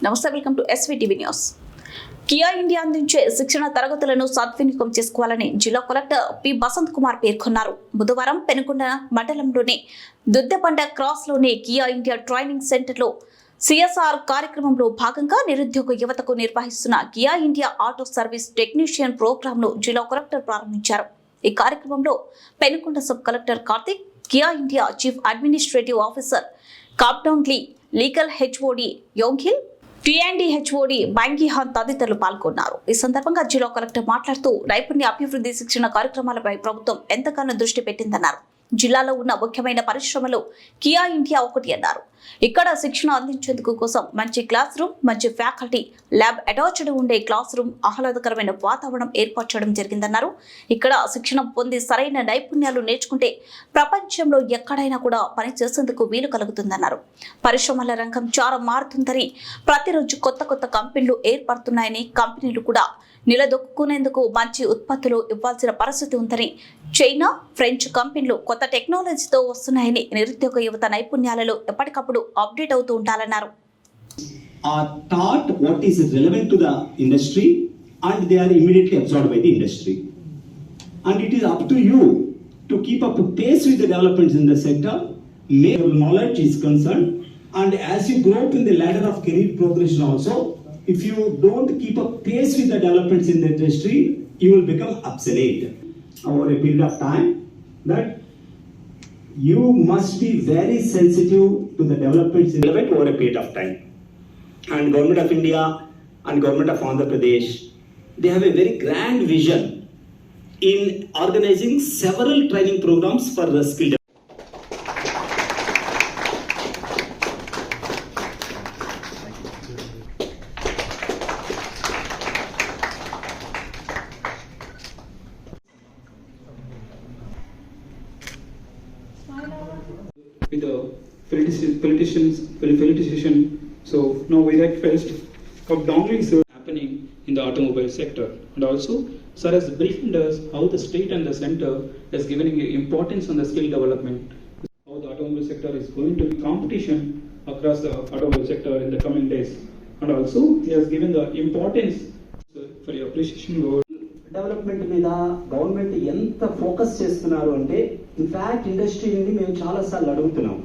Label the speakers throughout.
Speaker 1: నమస్తే, welcome to SVTV news. Kia India అందించే శిక్షణ తరగతులను సద్వినియోగం చేసుకోవాలని జిల్లా కలెక్టర్ పి వసంత్ కుమార్ పేర్కొన్నారు. బుధవారం పెనుకొండ మండలంలోని దుద్దెపండ క్రాస్లోని కియా ఇండియా ట్రైనింగ్ సెంటర్లో సిఎస్ఆర్ కార్యక్రమంలో భాగంగా నిరుద్యోగ యువతకు నిర్వహిస్తున్న Kia India auto service technician ప్రోగ్రాంను జిల్లా కలెక్టర్ ప్రారంభించారు. ఈ కార్యక్రమంలో Penukonda sub collector Karthik, Kia India chief administrative officer కాప్డౌంగ్లీ, legal HOD Yongil, TMD HOD బ్యాంకీహాన్ తదితరులు పాల్గొన్నారు. ఈ సందర్భంగా జిల్లా కలెక్టర్ మాట్లాడుతూ నైపుణ్య అభివృద్ధి శిక్షణ కార్యక్రమాలపై ప్రభుత్వం ఎంతగానో దృష్టి పెట్టిందన్నారు. జిల్లాలో ఉన్న ముఖ్యమైన పరిశ్రమలో కియా ఇండియా ఒకటి అన్నారు. ఇక్కడ శిక్షణ అందించేందుకు కోసం మంచి క్లాస్ రూమ్, మంచి ఫ్యాకల్టీ, ల్యాబ్ అటాచ్డ్ ఉండే క్లాస్ రూమ్, ఆహ్లాదకరమైన వాతావరణం ఏర్పాటు చేయడం జరిగిందన్నారు. ఇక్కడ శిక్షణ పొంది సరైన నైపుణ్యాలు నేర్చుకుంటే ప్రపంచంలో ఎక్కడైనా కూడా పని చేసేందుకు వీలు కలుగుతుందన్నారు. పరిశ్రమల రంగం చాలా మారుతుందని, ప్రతిరోజు కొత్త కొత్త కంపెనీలు ఏర్పడుతున్నాయని, కంపెనీలు కూడా నిలదొక్కునేందుకు మంచి ఉత్పత్తులు ఇవ్వాల్సిన పరిస్థితి ఉందని, చైనా, ఫ్రెంచ్ కంపెనీలు కొత్త టెక్నాలజీతో వస్తున్నాయని, నిరుద్యోగ యువత నైపుణ్యాలలో ఎప్పటికప్పుడు అప్డేట్ అవుతూ ఉండాలన్నారు.
Speaker 2: Are taught what is relevant to the industry and they are immediately absorbed by the industry. And it is up to you to keep up pace with the developments in the sector. Your knowledge is concerned, and as you grow up in the ladder of career progression also, if you don't keep up pace with the developments in the industry, you will become obsolete over a period of time. That you must be very sensitive to the developments relevant over a period of time. And Government of India and Government of Andhra Pradesh, they have a very grand vision in organizing several training programs for the skill development.
Speaker 3: With the felicitation. So now we request Kaupdongli sir happening in the automobile sector, and also sir has briefed us how the state and the center is giving importance on the skill development, how the automobile sector is going to be competition across the automobile sector in the coming days, and also he has given the importance for your appreciation word.
Speaker 2: Development మీద government ఎంత focus చేస్తున్నారు అంటే, in fact industry నుండి మేము చాలాసార్లు అడుగుతున్నాం,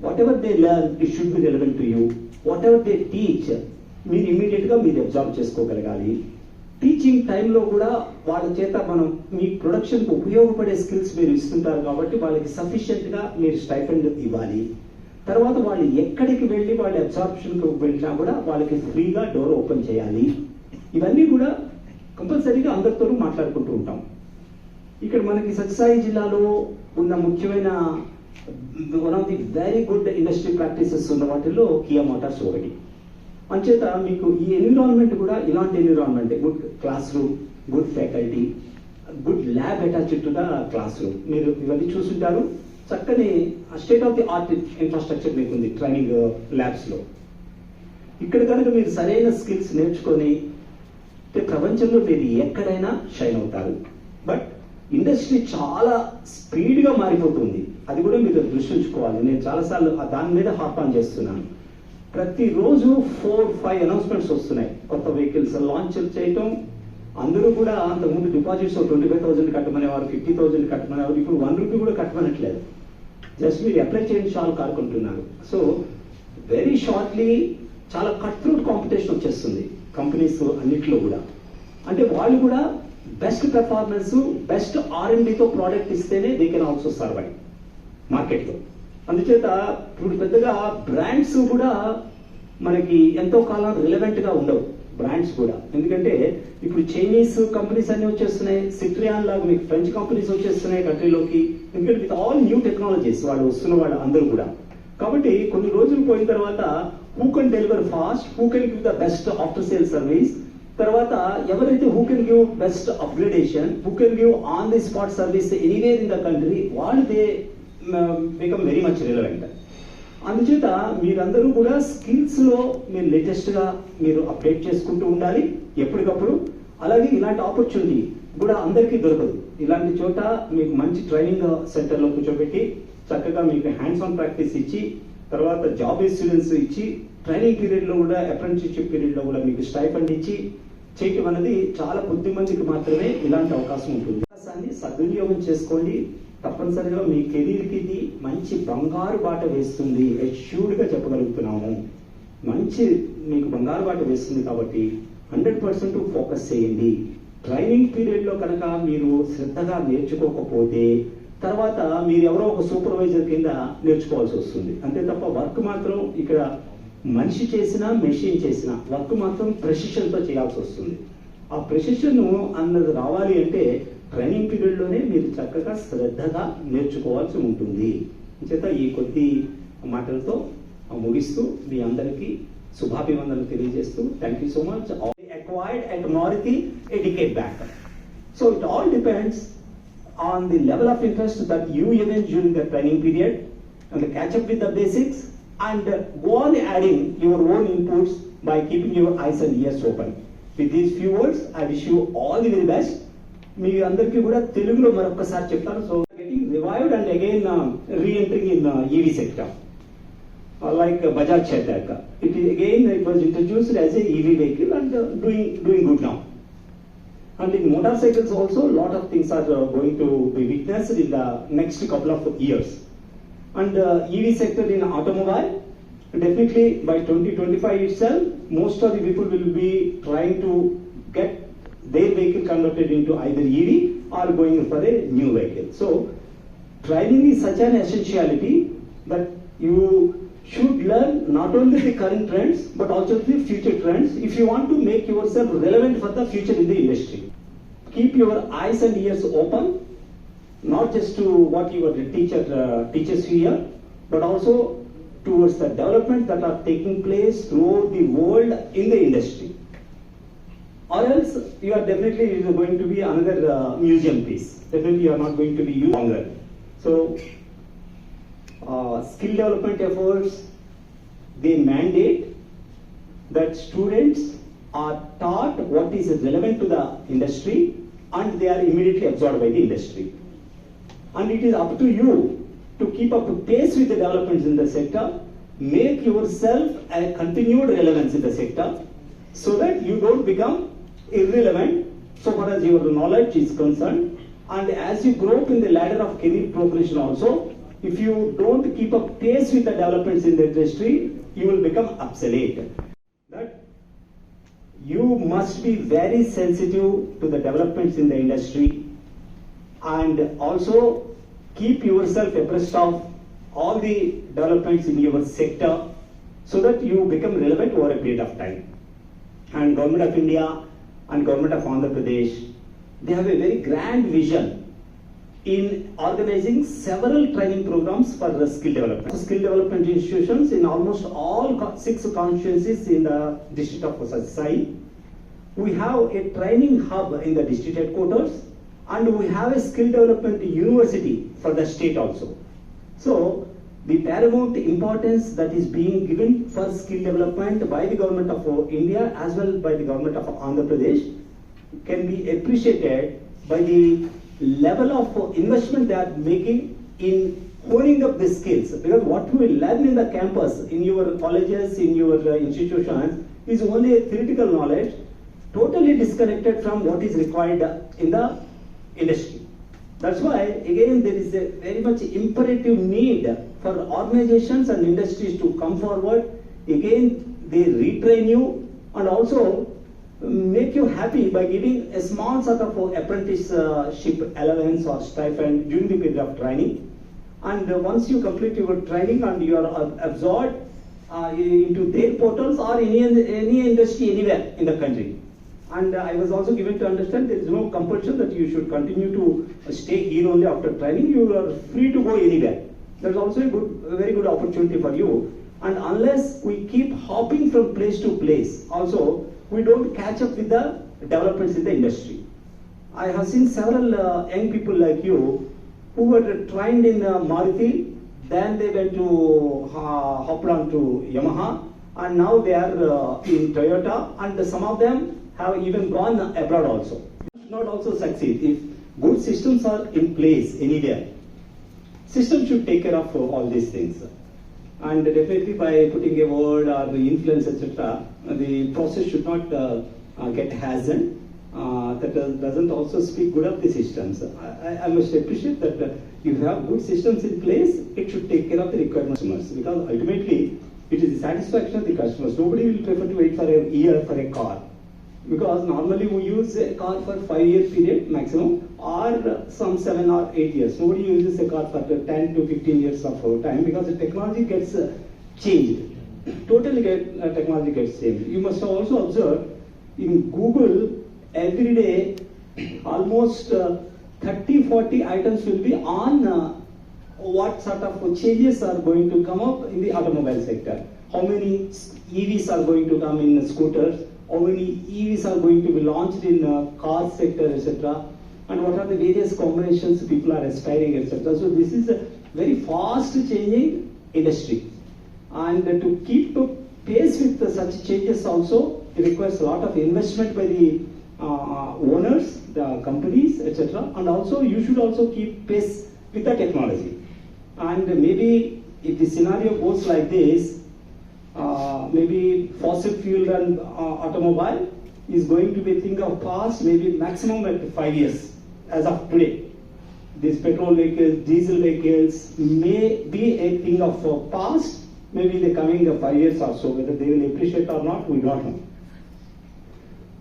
Speaker 2: what ever they learn it should be relevant to you. What ever they teach మీరు ఇమీడియట్గా మీరు అబ్జర్వ్ చేసుకోగలగాలి. టీచింగ్ టైంలో కూడా వాళ్ళ చేత మనం మీ ప్రొడక్షన్కి ఉపయోగపడే స్కిల్స్ మీరు ఇస్తుంటారు కాబట్టి వాళ్ళకి సఫిషియెంట్గా మీరు స్టైఫండ్ ఇవ్వాలి. తర్వాత వాళ్ళు ఎక్కడికి వెళ్ళి వాళ్ళ అబ్జార్ప్షన్కి వెళ్ళినా కూడా వాళ్ళకి ఫ్రీగా డోర్ ఓపెన్ చేయాలి. ఇవన్నీ కూడా కంపల్సరీగా అందరితో మాట్లాడుకుంటూ ఉంటాం. ఇక్కడ మనకి సత్యసాయి జిల్లాలో ఉన్న ముఖ్యమైన one of the very good industry practices ఉన్న వాటిల్లో కియా మోటార్స్ ఒకటి. అంచేత మీకు ఈ ఎన్విరాన్మెంట్ కూడా ఇలాంటి environment, good class room, good faculty, good lab attached to the class room. మీరు ఇవన్నీ చూస్తుంటారు. చక్కని state of the art infrastructure మీకు ఉంది ట్రైనింగ్ ల్యాబ్స్లో. ఇక్కడ కనుక మీరు సరైన స్కిల్స్ నేర్చుకొని ప్రపంచంలో మీరు ఎక్కడైనా షైన్ అవుతారు. బట్ ఇండస్ట్రీ చాలా స్పీడ్గా మారిపోతుంది, అది కూడా మీరు దృష్టి ఉంచుకోవాలి. నేను చాలాసార్లు దాని మీద హాప్ ఆన్ చేస్తున్నాను. ప్రతిరోజు 4-5 అనౌన్స్మెంట్స్ వస్తున్నాయి. కొత్త వెహికల్స్ లాంచ్ చేయటం, అందరూ కూడా అంతకుముందు డిపాజిట్స్ 25,000 కట్టమనేవారు, 50,000 కట్టమనేవారు, ఇప్పుడు 1 రూపీ కూడా కట్టమనట్లేదు. జస్ట్ మీరు అప్లై చేయండి చాలు కారుకుంటున్నారు. సో వెరీ షార్ట్లీ చాలా కట్ త్రూట్ కాంపిటీషన్ వచ్చేస్తుంది కంపెనీస్ అన్నిట్లో కూడా. అంటే వాళ్ళు కూడా బెస్ట్ పెర్ఫార్మెన్స్, బెస్ట్ R&Dతో ప్రోడక్ట్ ఇస్తేనే దే కెన్ ఆల్సో సర్వైవ్ మార్కెట్లో. అందుచేత ఇప్పుడు పెద్దగా బ్రాండ్స్ కూడా మనకి ఎంతో కాలం రిలవెంట్గా ఉండవు బ్రాండ్స్ కూడా. ఎందుకంటే ఇప్పుడు చైనీస్ కంపెనీస్ అన్ని వచ్చేస్తున్నాయి, సిట్రియాన్ లాగా మీకు ఫ్రెంచ్ కంపెనీస్ వచ్చేస్తున్నాయి కంట్రీలోకి. ఎందుకంటే విత్ ఆల్ న్యూ టెక్నాలజీస్ వాళ్ళు వస్తున్న వాళ్ళు అందరూ కూడా. కాబట్టి కొన్ని రోజులు పోయిన తర్వాత who can deliver fast, who can give the best after sale service, తర్వాత ఎవరైతే who can give best upgradation, who can give on the spot service anywhere in the country, వాళ్ళు they become very much relevant. అందుచేత మీరందరూ కూడా స్కిల్స్లో మీరు లేటెస్ట్గా మీరు update చేసుకుంటూ ఉండాలి ఎప్పటికప్పుడు. అలాగే ఇలాంటి ఆపర్చునిటీ కూడా అందరికీ దొరకదు. ఇలాంటి చోట మీకు మంచి ట్రైనింగ్ సెంటర్లో కూర్చోబెట్టి చక్కగా మీకు హ్యాండ్స్ ఆన్ ప్రాక్టీస్ ఇచ్చి తర్వాత జాబ్ స్టూడెంట్స్ ఇచ్చి ట్రైనింగ్ పీరియడ్లో కూడా అప్రెంటిస్షిప్ పీరియడ్లో కూడా మీకు స్టైఫండ్ ఇచ్చి చేయటం అనేది చాలా కొద్ది మందికి మాత్రమే ఇలాంటి అవకాశం ఉంటుంది. అవకాశాన్ని సద్వినియోగం చేసుకోండి. తప్పనిసరిగా మీ కెరీర్కి ఇది మంచి బంగారు బాట వేస్తుంది. అష్యూర్డ్గా చెప్పగలుగుతున్నాము. మంచి మీకు బంగారు బాట వేస్తుంది కాబట్టి 100% ఫోకస్ చేయండి. ట్రైనింగ్ పీరియడ్లో కనుక మీరు శ్రద్ధగా నేర్చుకోకపోతే తర్వాత మీరు ఎవరో ఒక సూపర్వైజర్ కింద నేర్చుకోవాల్సి వస్తుంది. అంతే తప్ప వర్క్ మాత్రం ఇక్కడ మనిషి చేసినా మెషిన్ చేసినా వర్క్ మాత్రం ప్రెసిషన్తో చేయాల్సి వస్తుంది. ఆ ప్రెసిషన్ అన్నది రావాలి అంటే ట్రైనింగ్ పీరియడ్లోనే మీరు చక్కగా శ్రద్ధగా నేర్చుకోవాల్సి ఉంటుంది. చేత ఈ కొద్ది మాటలతో ముగిస్తూ మీ అందరికీ శుభాభివందనలు తెలియజేస్తూ thank you so much. Acquired at Maruti a decade back. So it all depends on the level of interest that you event during the training period and catch up with the basics and go on adding your own inputs by keeping your eyes and ears open. With these few words, I wish you all the very best. మీ అందరికీ కూడా తెలుగులో మరొకసారి చెప్తాను. So getting revived and again re-entering in EV sector. Like Bajaj Chetak. It was introduced as a EV vehicle and doing good now. And in motorcycles also, a lot of things are going to be witnessed in the next couple of years. And EV sector in automobile, definitely by 2025 itself, most of the people will be trying to get their vehicle converted into either EV or going for a new vehicle. So, training is such an essentiality that you should learn not only the current trends but also the future trends if you want to make yourself relevant for the future in the industry. Keep your eyes and ears open, not just to what your teacher teaches you here, but also towards the developments that are taking place throughout the world in the industry. Or else you are definitely going to be another museum piece. Definitely you are not going to be used longer. So skill development efforts, they mandate that students are taught what is relevant to the industry and they are immediately absorbed by the industry. And it is up to you to keep up pace with the developments in the sector, make yourself a continued relevance in the sector so that you don't become irrelevant so far as your knowledge is concerned. And as you grow up in the ladder of career progression also, if you don't keep up pace with the developments in the industry, you will become obsolete. That you must be very sensitive to the developments in the industry and also keep yourself abreast of all the developments in your sector so that you become relevant over a period of time. And Government of India and Government of Andhra Pradesh, they have a very grand vision in organizing several training programs for skill development. Skill development institutions in almost all 6 constituencies in the district of Sai. We have a training hub in the district headquarters and we have a skill development university for the state also. So the paramount importance that is being given for skill development by the Government of India as well by the Government of Andhra Pradesh can be appreciated by the level of investment they are making in honing up the skills. Because what we learn in the campus, in your colleges, in your institutions is only a theoretical knowledge, totally disconnected from what is required in the industry. That's why again there is a very much imperative need for organizations and industries to come forward. Again they retrain you and also make you happy by giving a small sort of apprenticeship allowance or stipend during the period of training. And once you complete your training and you are absorbed into their portals or any industry anywhere in the country. And I was also given to understand there is no compulsion that you should continue to stay here only after training. You are free to go anywhere. That is also a very good opportunity for you. And unless we keep hopping from place to place, also we don't catch up with the developments in the industry. I have seen several young people like you who were trained in Maruti, then they went to hopped on to Yamaha, and now they are in Toyota, and some of them have even gone abroad also. Not also succeed if good systems are in place anywhere. System should take care of all these things. And definitely by putting a word or the influence, etc., the process should not get hastened. That doesn't also speak good of the systems. I must appreciate that if you have good systems in place, it should take care of the required customers, because ultimately it is the satisfaction of the customers. Nobody will prefer to wait for a year for a car, because normally we use a car for 5-year period maximum, or some 7 or 8 years. Nobody uses a car for 10 to 15 years of time, because the technology gets changed. Totally technology gets changed. You must have also observed in Google, every day almost 30-40 items will be on what sort of changes are going to come up in the automobile sector. How many EVs are going to come in scooters, how many EVs are going to be launched in car sector, etc., and what are the various combinations people are aspiring, etc. So this is a very fast changing industry, and to keep pace with such changes also, it requires a lot of investment by the owners, the companies, etc. And also you should also keep pace with the technology. And maybe if the scenario goes like this, maybe fossil fuel and automobile is going to be a thing of past, maybe maximum at 5 years as of today. These petrol vehicles, diesel vehicles may be a thing of past, maybe in the coming 5 years or so. Whether they will appreciate or not, we don't know.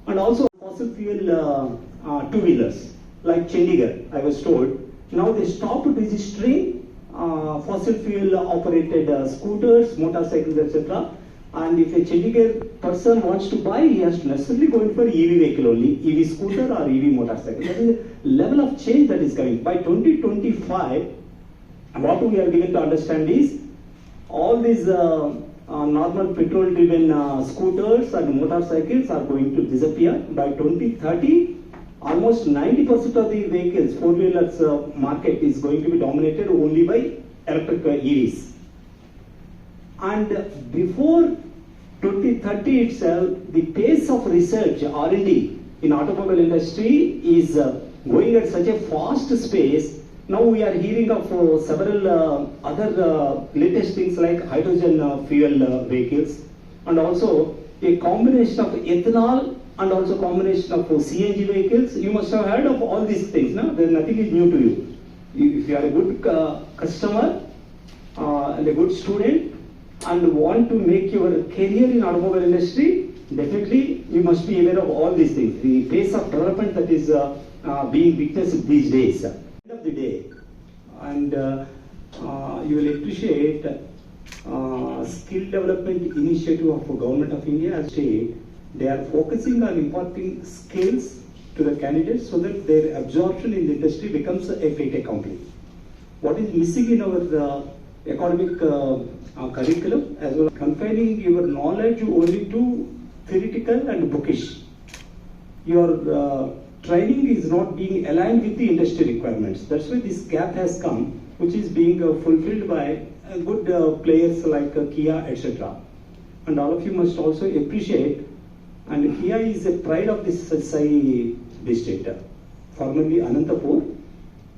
Speaker 2: And also fossil fuel two-wheelers, like Chandigarh, I was told, now they stopped registering fossil fuel operated scooters, motorcycles, etc. And if a Chandigarh person wants to buy, he has to necessarily go in for EV vehicle only, EV scooter or EV motorcycle. That is a level of change that is coming. By 2025, what we are given to understand is all these normal petrol-driven scooters and motorcycles are going to disappear. By 2030, almost 90% of the vehicles, four-wheelers market is going to be dominated only by electric EVs. And before 2030 itself, the pace of research, R&D in automobile industry is going at such a fast pace. Now we are hearing of several other latest things like hydrogen fuel vehicles, and also a combination of ethanol and also combination of CNG vehicles. You must have heard of all these things, no? Nothing is new to you. If you are a good customer and a good student and want to make your career in automobile industry, definitely you must be aware of all these things. The pace of development that is being witnessed these days. End of the day, and you will appreciate skill development initiative of Government of India as state. They are focusing on imparting skills to the candidates so that their absorption in the industry becomes a fait accompli. What is missing in our academic curriculum, as well as confining your knowledge only to theoretical and bookish. Your training is not being aligned with the industry requirements. That's why this gap has come, which is being fulfilled by good players like Kia, etc. And all of you must also appreciate, and Kia is a pride of this Sai district, formerly Anantapur.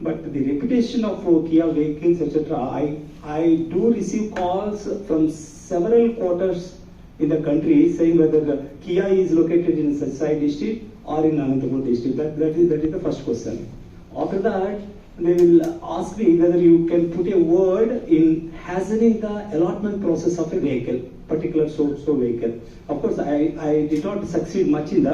Speaker 2: But the reputation of Kia vehicles, etc., I do receive calls from several quarters in the country saying whether Kia is located in Sai district or in Anantapur district. That is the first question. After that, they will ask me whether you can put a word in hastening the allotment process of a vehicle, particular so vehicle. Of course, I did not succeed much in that.